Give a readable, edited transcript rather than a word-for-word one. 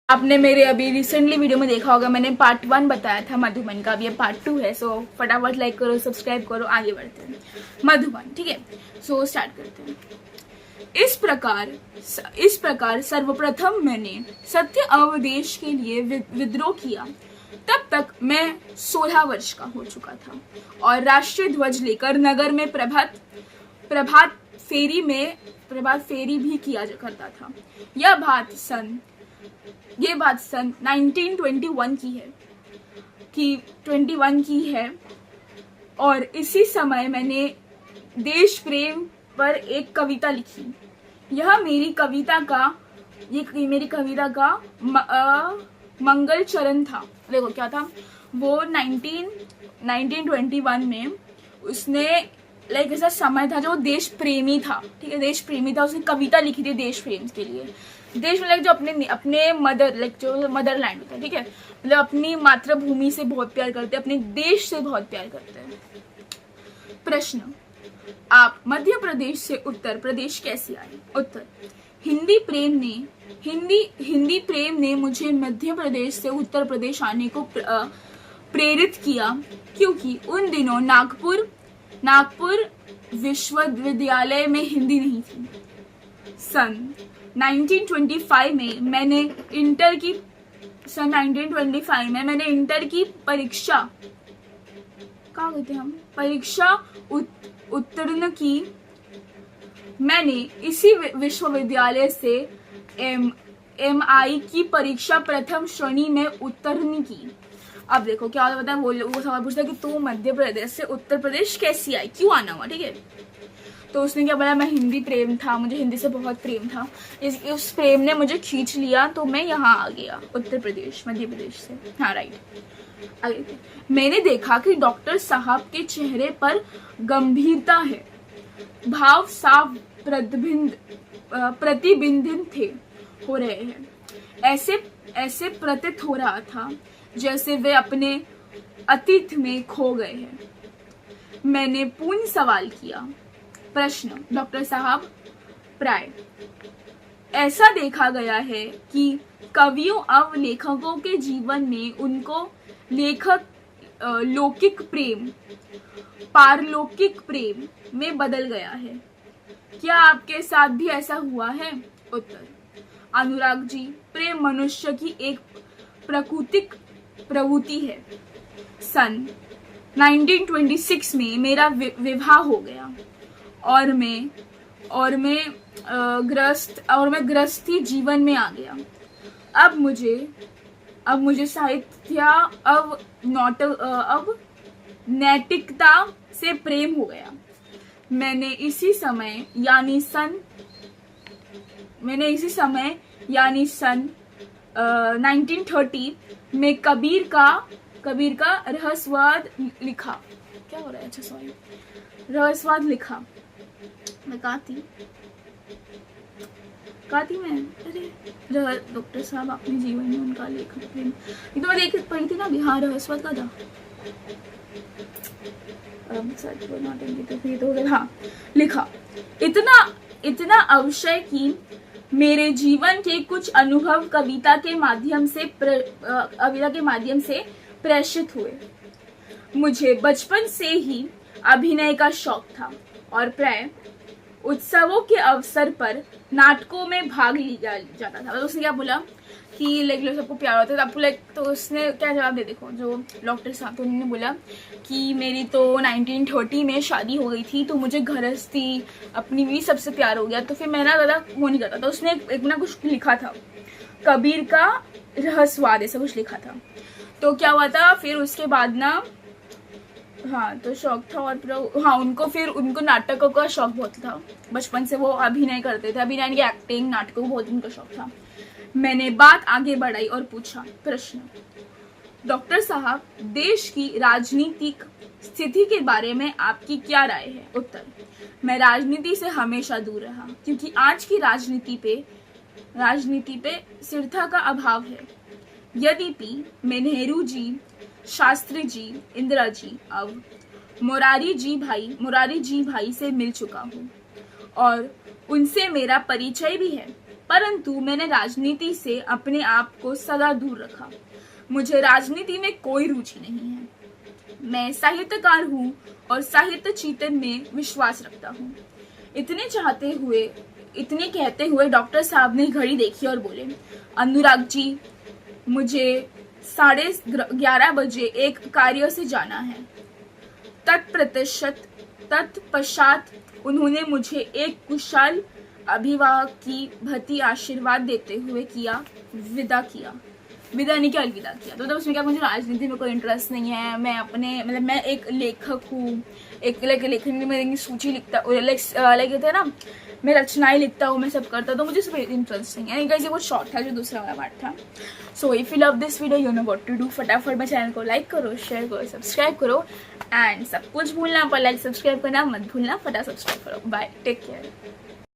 आपने मेरे अभी रिसेंटली वीडियो में देखा होगा, मैंने पार्ट 1 बताया था मधुबन का, अब ये पार्ट 2 है। सो फटाफट लाइक करो, सब्सक्राइब करो, आगे बढ़ते हैं। मधुबन, ठीक है। सो स्टार्ट करते हैं। इस प्रकार सर्वप्रथम मैंने सत्य अवदेश के लिए विद्रोह किया। तब तक मैं 16 वर्ष का हो चुका था और राष्ट्रीय ध्वज लेकर नगर में प्रभात फेरी भी किया करता था। यह बात सन 1921 की है और इसी समय मैंने देश प्रेम पर एक कविता लिखी। यह मेरी कविता का मंगल चरण था। देखो क्या था वो 1921 में उसने लाइक ऐसा समय था जो देश प्रेमी था, ठीक है, देश प्रेमी था। उसने कविता लिखी थी देश प्रेम के लिए। देश में जो अपने मदरलैंड होता है, ठीक है, मतलब अपनी मातृभूमि से बहुत प्यार करते हैं, अपने देश से बहुत प्यार करते हैं। प्रश्न, आप मध्य प्रदेश से उत्तर प्रदेश कैसे आए? उत्तर, हिंदी प्रेम ने मुझे मध्य प्रदेश से उत्तर प्रदेश आने को प्रेरित किया, क्योंकि उन दिनों नागपुर विश्वविद्यालय में हिंदी नहीं थी। सन 1925 में मैंने इंटर की परीक्षा उत्तीर्ण की। मैंने इसी विश्वविद्यालय से MI की परीक्षा प्रथम श्रेणी में उत्तीर्ण की। अब देखो क्या होता है, वो सवाल पूछता है कि तू मध्य प्रदेश से उत्तर प्रदेश कैसी आई, क्यों आना हुआ, ठीक है। तो उसने क्या बोला, मैं हिंदी प्रेम था, मुझे हिंदी से बहुत प्रेम था, उस प्रेम ने मुझे खींच लिया, तो मैं यहाँ आ गया उत्तर प्रदेश मध्य प्रदेश से। हाँ राइट। आगे मैंने देखा कि डॉक्टर साहब के चेहरे पर गंभीरता है, भाव साफ प्रतिबिंबित हो रहे हैं। ऐसे प्रतीत हो रहा था जैसे वे अपने अतीत में खो गए हैं। मैंने पुनः सवाल किया। प्रश्न, डॉक्टर साहब, प्राय ऐसा देखा गया है कि कवियों और लेखकों के जीवन में उनको लौकिक प्रेम पारलौकिक प्रेम में बदल गया है। क्या आपके साथ भी ऐसा हुआ है? उत्तर, अनुराग जी, प्रेम मनुष्य की एक प्राकृतिक प्रवृत्ति है। सन 1926 में मेरा विवाह हो गया और मैं गृहस्थी जीवन में आ गया। अब मुझे साहित्य अब नैतिकता से प्रेम हो गया। मैंने इसी समय यानी सन 1930 में कबीर का रहस्यवाद लिखा। क्या हो रहा है? अच्छा सॉरी, रहस्यवाद लिखा। मैं कहती मैं अरे डॉक्टर साहब अपने जीवन में उनका लेखक प्रेम, ये तो मैं देख पढ़ी थी ना अभी। हाँ रहस्यवाद का था। हाँ लिखा। इतना अवश्य कि मेरे जीवन के कुछ अनुभव कविता के माध्यम से प्रेषित हुए। मुझे बचपन से ही अभिनय का शौक था और प्राय उत्सवों के अवसर पर नाटकों में भाग लिया जाता था। तो उसने क्या बोला कि लाइक सबको प्यार होता है, आपको लाइक, तो उसने क्या जवाब दे, देखो जो डॉक्टर साहब, तो उन्होंने बोला कि मेरी तो 1930 में शादी हो गई थी, तो मुझे गृहस्थी अपनी भी सबसे प्यार हो गया, तो फिर मैं ना ज़्यादा वो नहीं करता। तो उसने एक ना कुछ लिखा था, कबीर का रहस्यवाद ऐसा कुछ लिखा था। तो क्या हुआ था फिर उसके बाद ना, हाँ तो शौक था और हाँ उनको नाटकों का शौक बहुत था। बचपन से वो अभिनय करते थे, अभिनय की एक्टिंग, नाटकों का बहुत उनका शौक था। मैंने बात आगे बढ़ाई और पूछा। प्रश्न, डॉक्टर साहब, देश की राजनीतिक स्थिति के बारे में आपकी क्या राय है? उत्तर, मैं राजनीति से हमेशा दूर रहा, क्योंकि आज की राजनीति पे स्थिरता का अभाव है। यद्यपि मैं नेहरू जी, शास्त्री जी, इंदिरा जी, अब मोरारी जी भाई से मिल चुका हूँ और उनसे मेरा परिचय भी है। परंतु मैंने राजनीति से अपने आप को सदा दूर रखा। मुझे राजनीति में कोई रुचि नहीं है। मैं साहित्यकार हूँ और साहित्य चिंतन में विश्वास रखता हूँ। इतने कहते हुए डॉक्टर साहब ने घड़ी देखी और बोले, अनुराग जी, मुझे 11:30 बजे एक कार्य से जाना है। तत्पश्चात उन्होंने मुझे एक कुशल अभिवाह की भती आशीर्वाद देते हुए विदा किया। तो उसमें क्या, मुझे राजनीति में कोई इंटरेस्ट नहीं है। मैं एक लेखक हूँ, एक लेखन में मेरी सूची लिखता, कहते ना, मैं रचनाएं लिखता हूँ, मैं सब करता हूँ, तो मुझे इसमें इंटरेस्ट नहीं है। गाइस, ये बहुत शॉर्ट था जो दूसरा वाला पार्ट था। So if you love this video, you know what to do. फटाफट मेरे चैनल को लाइक करो, शेयर करो, सब्सक्राइब करो एंड सब कुछ भूलना पर लाइक सब्सक्राइब करना मत भूलना। फटाफट सब्सक्राइब करो। Bye, take care.